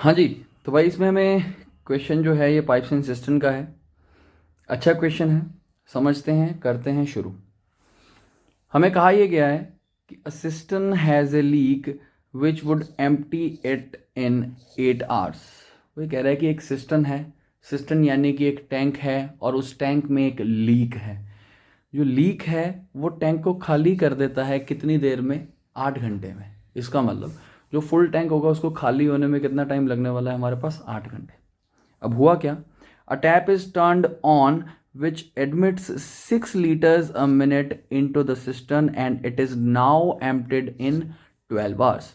हाँ जी। तो भाई इसमें हमें क्वेश्चन जो है ये पाइप्स एंड सिस्टम का है। अच्छा क्वेश्चन है, समझते हैं, करते हैं शुरू। हमें कहा यह गया है कि a system has a leak which would empty it in 8 hours. वो कह रहा है कि एक सिस्टम है, सिस्टम यानी कि एक टैंक है और उस टैंक में एक लीक है। जो लीक है वो टैंक को खाली कर देता है कितनी देर में? 8 घंटे में। इसका मतलब जो फुल टैंक होगा उसको खाली होने में कितना टाइम लगने वाला है हमारे पास? 8 घंटे। अब हुआ क्या? अ tap is turned on which admits 6 liters a minute into the cistern and it is now emptied in 12 hours।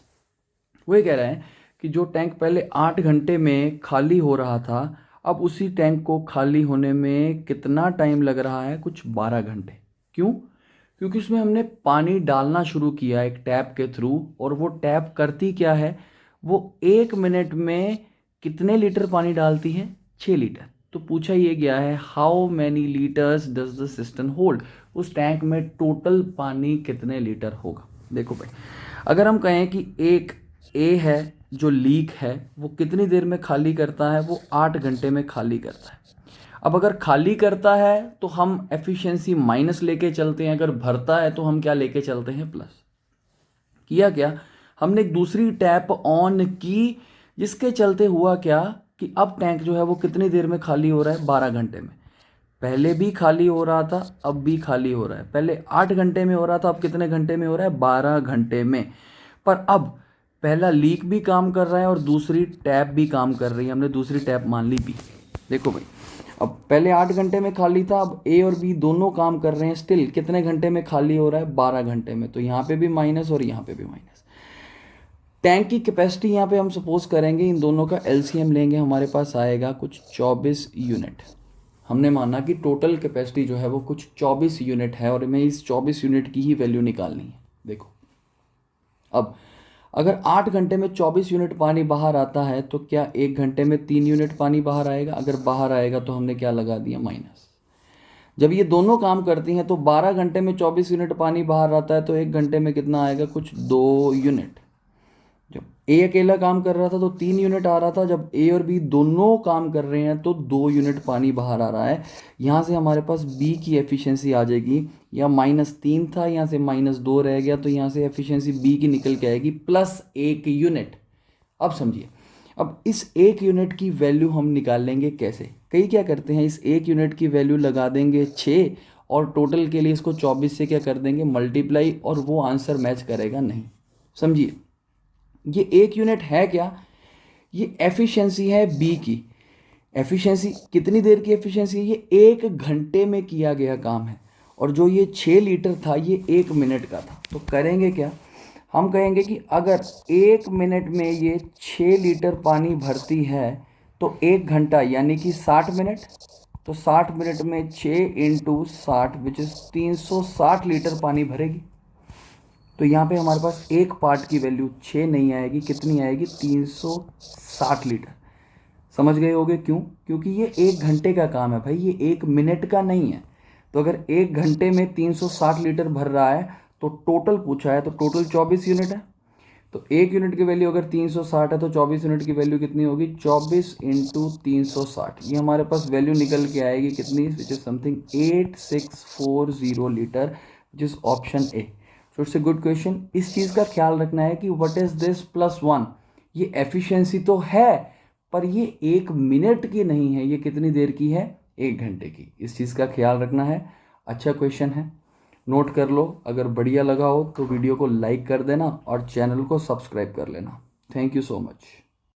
वो ये कह रहा है कि जो टैंक पहले 8 घंटे में खाली हो रहा था, अब उसी टैंक को खाली होने में कितना टाइम लग रहा है? कुछ 12 घंटे। क्यों? क्योंकि उसमें हमने पानी डालना शुरू किया एक टैप के थ्रू, और वो टैप करती क्या है? वो 1 मिनट में कितने लीटर पानी डालती है? 6 लीटर। तो पूछा ये गया है how many litres does the system hold. उस टैंक में टोटल पानी कितने लीटर होगा? देखो भाई, अगर हम कहें कि एक ए है जो लीक है वो कितनी देर में खाली करता है? वो 8 घंटे में खाली करता है। अब अगर खाली करता है तो हम एफिशिएंसी माइनस लेके चलते हैं, अगर भरता है तो हम क्या लेके चलते हैं? प्लस। किया क्या? हमने एक दूसरी टैप ऑन की, जिसके चलते हुआ क्या कि अब टैंक जो है वो कितनी देर में खाली हो रहा है? 12 घंटे में। पहले भी खाली हो रहा था, अब भी खाली हो रहा है। पहले 8 घंटे में हो रहा था, अब कितने घंटे में हो रहा है? 12 घंटे में। पर अब पहला लीक भी काम कर रहा है और दूसरी टैप भी काम कर रही है। हमने दूसरी टैप मान ली बी। देखो भाई, अब पहले 8 घंटे में खाली था, अब ए और बी दोनों काम कर रहे हैं। स्टिल कितने घंटे में खाली हो रहा है? 12 घंटे में। तो यहाँ पे भी माइनस और यहाँ पे भी माइनस। टैंक की कैपेसिटी यहाँ पे हम सपोज करेंगे, इन दोनों का एलसीएम लेंगे, हमारे पास आएगा कुछ 24 यूनिट। हमने माना कि टोटल कैपेसिटी जो है वो कुछ 24 यूनिट है और हमें इस 24 यूनिट की ही वैल्यू निकालनी है। देखो, अब अगर 8 घंटे में 24 यूनिट पानी बाहर आता है तो क्या 1 घंटे में 3 यूनिट पानी बाहर आएगा? अगर बाहर आएगा तो हमने क्या लगा दिया? माइनस। जब ये दोनों काम करती हैं तो 12 घंटे में 24 यूनिट पानी बाहर आता है तो 1 घंटे में कितना आएगा? कुछ 2 यूनिट। जब ए अकेला काम कर रहा था तो 3 यूनिट आ रहा था, जब ए और बी दोनों काम कर रहे हैं तो 2 यूनिट पानी बाहर आ रहा है। यहाँ से हमारे पास बी की एफिशिएंसी आ जाएगी, या -3 था, यहाँ से -2 रह गया, तो यहाँ से एफिशिएंसी बी की निकल के आएगी +1 यूनिट। अब समझिए, अब इस 1 यूनिट की वैल्यू हम निकाल लेंगे कैसे? कई क्या करते हैं, इस 1 यूनिट की वैल्यू लगा देंगे 6 और टोटल के लिए इसको 24 से क्या कर देंगे? मल्टीप्लाई, और वो आंसर मैच करेगा नहीं। समझिए, ये 1 यूनिट है क्या? ये एफिशिएंसी है बी की। एफिशिएंसी कितनी देर की एफिशिएंसी है? ये 1 घंटे में किया गया काम है, और जो ये 6 लीटर था ये 1 मिनट का था। तो करेंगे क्या? हम कहेंगे कि अगर 1 मिनट में ये 6 लीटर पानी भरती है तो 1 घंटा यानी कि 60 मिनट। तो 60 मिनट में 6 × 60 विच इज़ 360 लीटर पानी भरेगी। तो यहाँ पे हमारे पास एक पार्ट की वैल्यू 6 नहीं आएगी, कितनी आएगी? 360 लीटर। समझ गए होगे क्यों? क्योंकि ये 1 घंटे का काम है भाई, ये 1 मिनट का नहीं है। तो अगर 1 घंटे में 360 लीटर भर रहा है तो टोटल पूछा है, तो टोटल 24 यूनिट है। तो 1 यूनिट की वैल्यू अगर 360 है तो 24 यूनिट की वैल्यू कितनी होगी? 24 × 360। ये हमारे पास वैल्यू निकल के आएगी कितनी? Which is something 8640 litre, which is option A. So it's a good question. इस चीज़ का ख्याल रखना है कि व्हाट इज दिस +1। ये एफिशिएंसी तो है, पर ये 1 मिनट की नहीं है, ये कितनी देर की है? 1 घंटे की। इस चीज़ का ख्याल रखना है। अच्छा क्वेश्चन है, नोट कर लो। अगर बढ़िया लगा हो तो वीडियो को लाइक कर देना और चैनल को सब्सक्राइब कर लेना। Thank you so much.